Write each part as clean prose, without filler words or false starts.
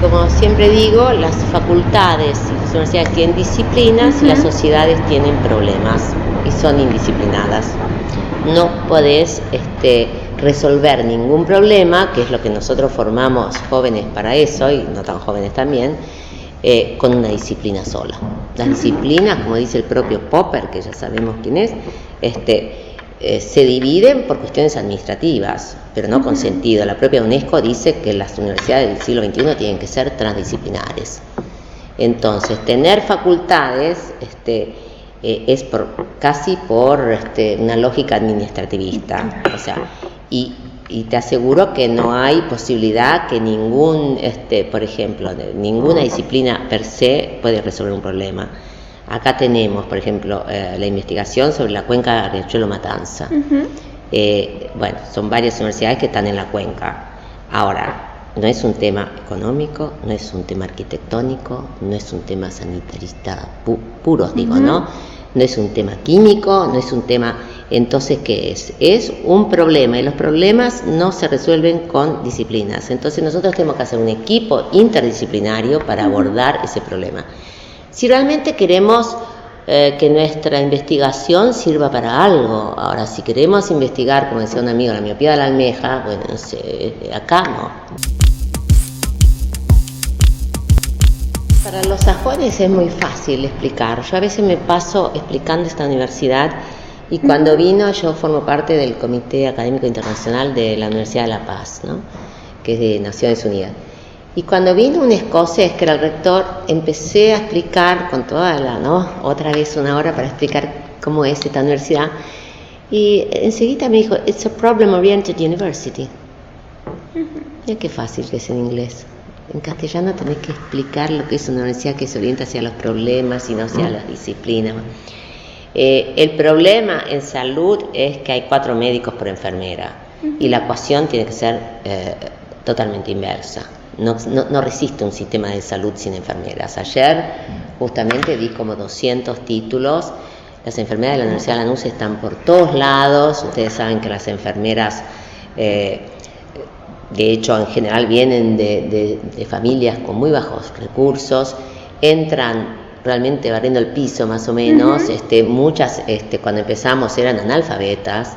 como siempre digo, las facultades y las universidades tienen disciplinas y las sociedades tienen problemas y son indisciplinadas. No podés resolver ningún problema, que es lo que nosotros formamos jóvenes para eso, y no tan jóvenes también, con una disciplina sola. Las disciplinas, como dice el propio Popper, que ya sabemos quién es, se dividen por cuestiones administrativas, pero no con sentido. La propia UNESCO dice que las universidades del siglo XXI tienen que ser transdisciplinares. Entonces, tener facultades es casi por una lógica administrativista, o sea, y te aseguro que no hay posibilidad que por ejemplo, ninguna disciplina per se puede resolver un problema. Acá tenemos, por ejemplo, la investigación sobre la cuenca Riachuelo-Matanza. Bueno, son varias universidades que están en la cuenca. Ahora, no es un tema económico, no es un tema arquitectónico, no es un tema sanitarista puro, digo, ¿no? No es un tema químico, no es un tema... Entonces, ¿qué es? Es un problema, y los problemas no se resuelven con disciplinas. Entonces nosotros tenemos que hacer un equipo interdisciplinario para abordar ese problema. Si realmente queremos que nuestra investigación sirva para algo, ahora si queremos investigar, como decía un amigo, la miopía de la almeja, bueno, no sé, acá no. Para los sajones es muy fácil explicar. Yo a veces me paso explicando esta universidad, y cuando vino, yo formo parte del Comité Académico Internacional de la Universidad de La Paz, ¿no? Que es de Naciones Unidas. Y cuando vino un escocés, que era el rector, empecé a explicar con toda otra vez una hora para explicar cómo es esta universidad. Y enseguida me dijo, it's a problem-oriented university. Mira qué fácil que es en inglés. En castellano tenés que explicar lo que es una universidad que se orienta hacia los problemas y no hacia las disciplinas. El problema en salud es que hay 4 médicos por enfermera, y la ecuación tiene que ser totalmente inversa. No resiste un sistema de salud sin enfermeras. Ayer justamente di como 200 títulos. Las enfermeras de la Universidad de Lanús están por todos lados. Ustedes saben que las enfermeras, de hecho, en general vienen de familias con muy bajos recursos, entran realmente barriendo el piso más o menos. Muchas cuando empezamos eran analfabetas.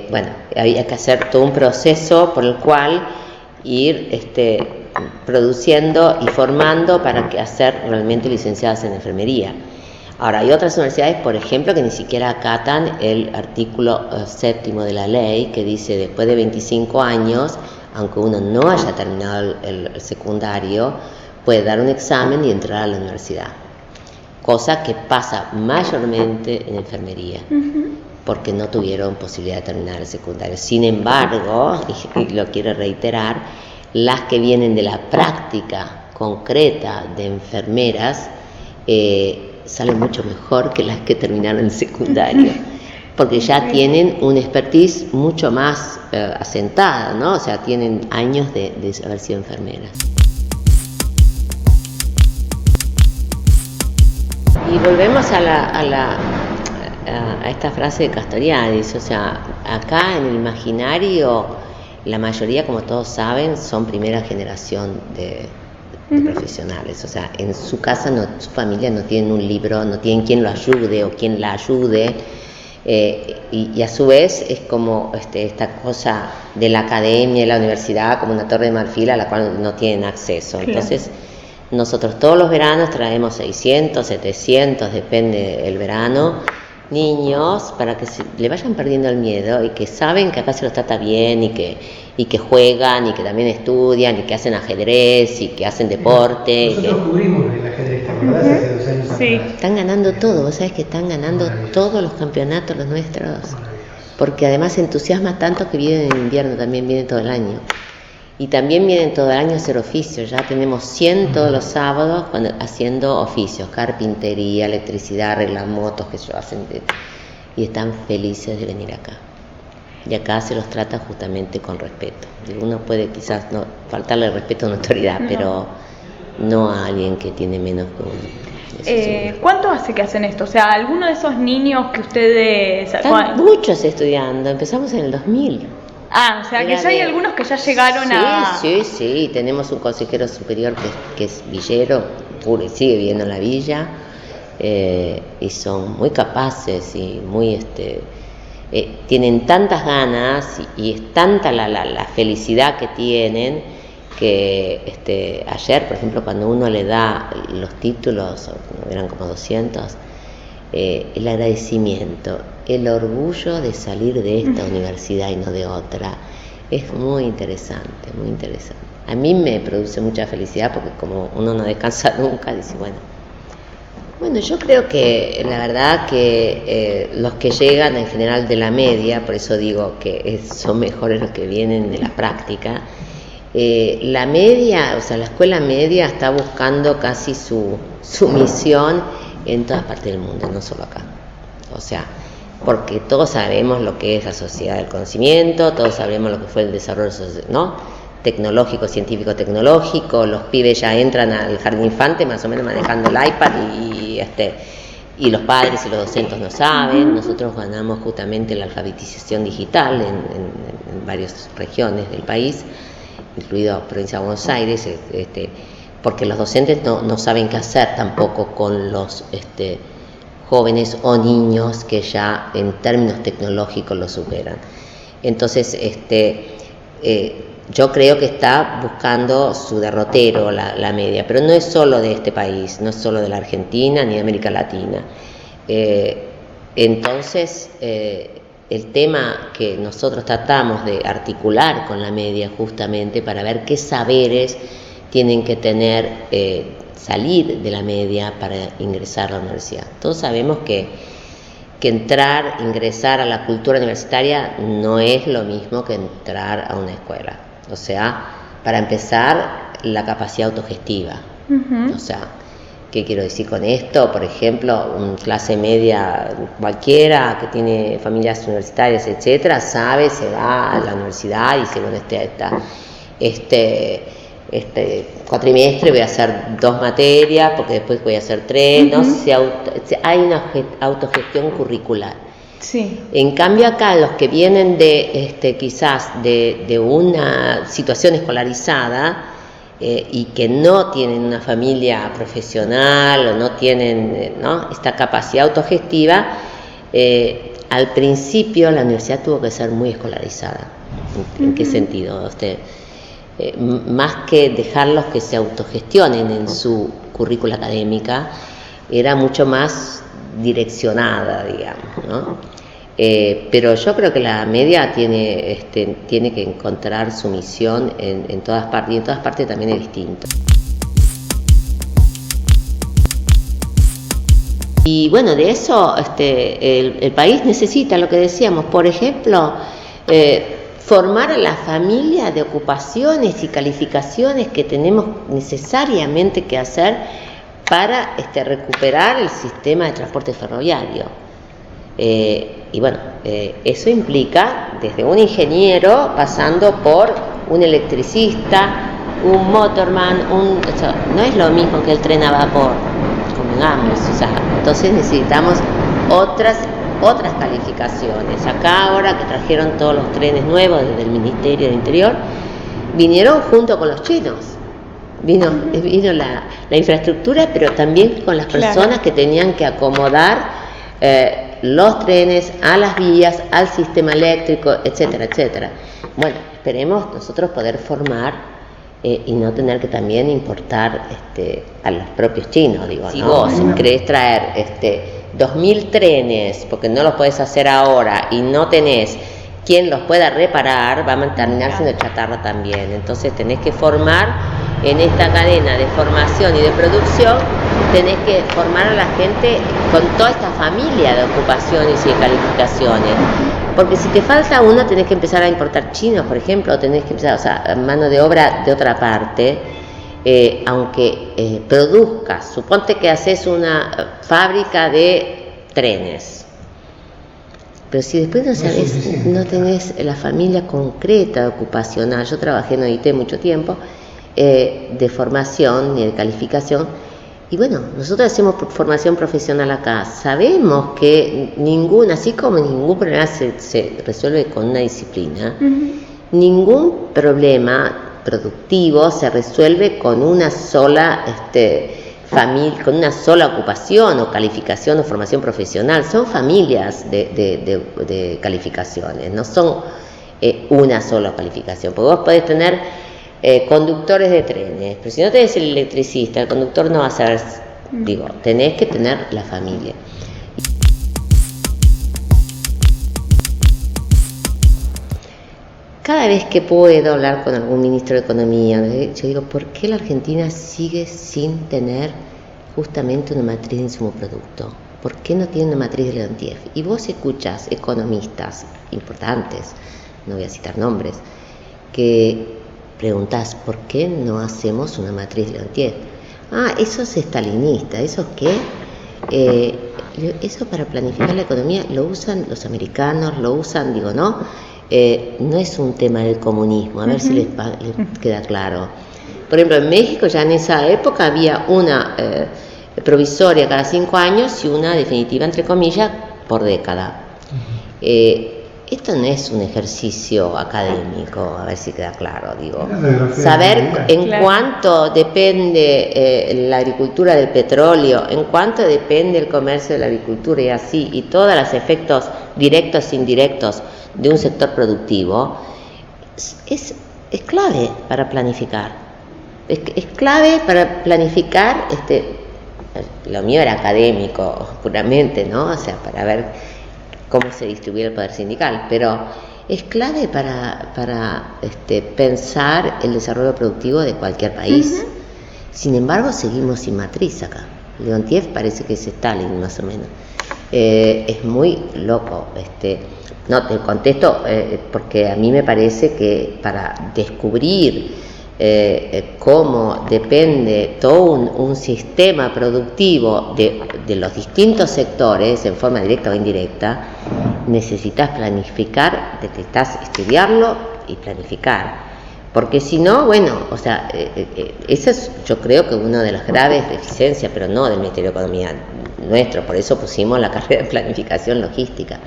Bueno, había que hacer todo un proceso por el cual ir produciendo y formando para hacer realmente licenciadas en enfermería. Ahora, hay otras universidades, por ejemplo, que ni siquiera acatan el artículo 7º de la ley, que dice después de 25 años, aunque uno no haya terminado el secundario, puede dar un examen y entrar a la universidad. Cosa que pasa mayormente en enfermería, porque no tuvieron posibilidad de terminar el secundario. Sin embargo, y lo quiero reiterar, las que vienen de la práctica concreta de enfermeras salen mucho mejor que las que terminaron el secundario, porque ya tienen una expertise mucho más asentada, ¿no? O sea, tienen años de haber sido enfermeras. Y volvemos a esta frase de Castoriadis, o sea, acá en el imaginario la mayoría, como todos saben, son primera generación de profesionales, o sea, en su casa, su familia no tienen un libro, no tienen quien lo ayude o quien la ayude, y a su vez es como esta cosa de la academia y la universidad como una torre de marfil a la cual no tienen acceso. Claro. Entonces, nosotros todos los veranos traemos 600, 700, depende del verano, niños para que le vayan perdiendo el miedo y que saben que acá se los trata bien y que juegan y que también estudian y que hacen ajedrez y que hacen deporte. Nosotros cubrimos el ajedrez, ¿te acordás? Hace 2 años sí. Atrás. Están ganando todo, vos sabés que están ganando todos los campeonatos los nuestros, porque además se entusiasma tanto que vienen en invierno, también vienen todo el año. Y también vienen todo el año a hacer oficios. Ya tenemos 100 todos los sábados haciendo oficios, carpintería, electricidad, arreglan motos, que ellos hacen, y están felices de venir acá. Y acá se los trata justamente con respeto. Uno puede quizás no faltarle respeto a una autoridad, pero no a alguien que tiene menos que uno. ¿Cuánto hace que hacen esto? O sea, ¿alguno de esos niños que ustedes... Están muchos estudiando. Empezamos en el 2000. Ah, o sea que ya hay algunos que ya llegaron Sí, tenemos un consejero superior que es villero, sigue viviendo en la villa, y son muy capaces y muy, tienen tantas ganas y es tanta la felicidad que tienen que ayer, por ejemplo, cuando uno le da los títulos, eran como 200, el agradecimiento, el orgullo de salir de esta universidad y no de otra, es muy interesante, muy interesante. A mí me produce mucha felicidad porque como uno no descansa nunca, dice, bueno, yo creo que la verdad que los que llegan en general de la media, por eso digo que son mejores los que vienen de la práctica, la media, o sea, la escuela media está buscando casi su misión en todas partes del mundo, no solo acá. O sea, porque todos sabemos lo que es la sociedad del conocimiento, todos sabemos lo que fue el desarrollo, ¿no?, tecnológico, científico tecnológico. Los pibes ya entran al jardín infante más o menos manejando el iPad y los padres y los docentes no saben. Nosotros ganamos justamente la alfabetización digital en varias regiones del país, incluido la provincia de Buenos Aires, porque los docentes no saben qué hacer tampoco con los jóvenes o niños que ya en términos tecnológicos lo superan. Entonces, yo creo que está buscando su derrotero la media, pero no es solo de este país, no es solo de la Argentina ni de América Latina. Entonces, el tema que nosotros tratamos de articular con la media justamente para ver qué saberes tienen que tener, salir de la media para ingresar a la universidad. Todos sabemos que ingresar a la cultura universitaria no es lo mismo que entrar a una escuela. O sea, para empezar, la capacidad autogestiva. O sea, ¿qué quiero decir con esto? Por ejemplo, una clase media cualquiera que tiene familias universitarias, etcétera, se va a la universidad y dice, bueno, este cuatrimestre voy a hacer 2 materias, porque después voy a hacer 3, ¿no? Hay una autogestión curricular. Sí. En cambio acá los que vienen de quizás de una situación escolarizada y que no tienen una familia profesional o no tienen esta capacidad autogestiva, al principio la universidad tuvo que ser muy escolarizada. ¿En qué sentido? Más que dejarlos que se autogestionen en su currícula académica, era mucho más direccionada, digamos, ¿no? Pero yo creo que la media tiene que encontrar su misión en todas partes, y en todas partes también es distinto. Y bueno, de eso el país necesita, lo que decíamos, por ejemplo, formar a la familia de ocupaciones y calificaciones que tenemos necesariamente que hacer para recuperar el sistema de transporte ferroviario. Y bueno, eso implica desde un ingeniero pasando por un electricista, un motorman, no es lo mismo que el tren a vapor, convengamos, o sea, entonces necesitamos otras calificaciones. Acá ahora que trajeron todos los trenes nuevos desde el Ministerio del Interior, vinieron junto con los chinos. Vino la infraestructura, pero también con las personas que tenían que acomodar los trenes a las vías, al sistema eléctrico, etcétera, etcétera. Bueno, esperemos nosotros poder formar y no tener que también importar a los propios chinos, digo, si vos querés traer 2000 trenes, porque no los podés hacer ahora y no tenés quien los pueda reparar, va a terminar siendo chatarra también. Entonces tenés que formar en esta cadena de formación y de producción, tenés que formar a la gente con toda esta familia de ocupaciones y de calificaciones. Porque si te falta uno, tenés que empezar a importar chinos, por ejemplo, o tenés que empezar, o sea, mano de obra de otra parte, aunque produzcas. Suponte que haces una fábrica de trenes, pero si después no sabes, no tenés la familia concreta de ocupacional. Yo trabajé en OIT mucho tiempo, de formación y de calificación, Y bueno, nosotros hacemos formación profesional acá. Sabemos que así como ningún problema se resuelve con una disciplina, ningún problema productivo se resuelve con una sola familia, con una sola ocupación o calificación o formación profesional. Son familias de calificaciones, no son una sola calificación. Porque vos podés tener conductores de trenes, pero si no tenés el electricista, el conductor no va a saber, tenés que tener la familia. Cada vez que puedo hablar con algún ministro de Economía, yo digo, ¿por qué la Argentina sigue sin tener justamente una matriz de insumo producto? ¿Por qué no tiene una matriz de Leontief? Y vos escuchás economistas importantes, no voy a citar nombres, que preguntás, ¿por qué no hacemos una matriz de Leontief? Eso es estalinista, ¿eso qué? Eso para planificar la economía lo usan los americanos, lo usan, no es un tema del comunismo, a ver si les queda claro. Por ejemplo, en México ya en esa época había una provisoria cada 5 años y una definitiva, entre comillas, por década. Esto no es un ejercicio académico, a ver si queda claro, saber en cuánto depende la agricultura del petróleo, en cuánto depende el comercio de la agricultura y así, y todos los efectos directos e indirectos de un sector productivo, es clave para planificar. Es clave para planificar, lo mío era académico puramente, ¿no? O sea, para ver cómo se distribuye el poder sindical, pero es clave para pensar el desarrollo productivo de cualquier país. Sin embargo, seguimos sin matriz acá. Leontief parece que es Stalin, más o menos. Es muy loco. No te contesto porque a mí me parece que para descubrir cómo depende todo un sistema productivo de los distintos sectores en forma directa o indirecta, necesitas planificar, necesitas estudiarlo y planificar, porque si no, esa es, yo creo que una de las graves deficiencias, pero no del Ministerio de Economía nuestro, por eso pusimos la carrera de planificación logística.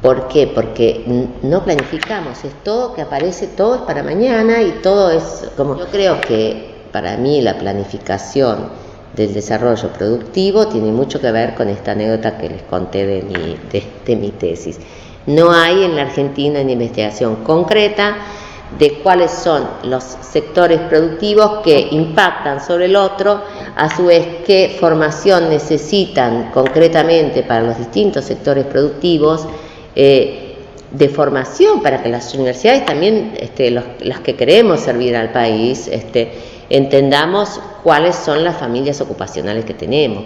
¿Por qué? Porque no planificamos, es todo que aparece, todo es para mañana y todo es como... Yo creo que para mí la planificación del desarrollo productivo tiene mucho que ver con esta anécdota que les conté de mi tesis. No hay en la Argentina una investigación concreta de cuáles son los sectores productivos que impactan sobre el otro, a su vez qué formación necesitan concretamente para los distintos sectores productivos, de formación para que las universidades también, las que queremos servir al país, entendamos cuáles son las familias ocupacionales que tenemos.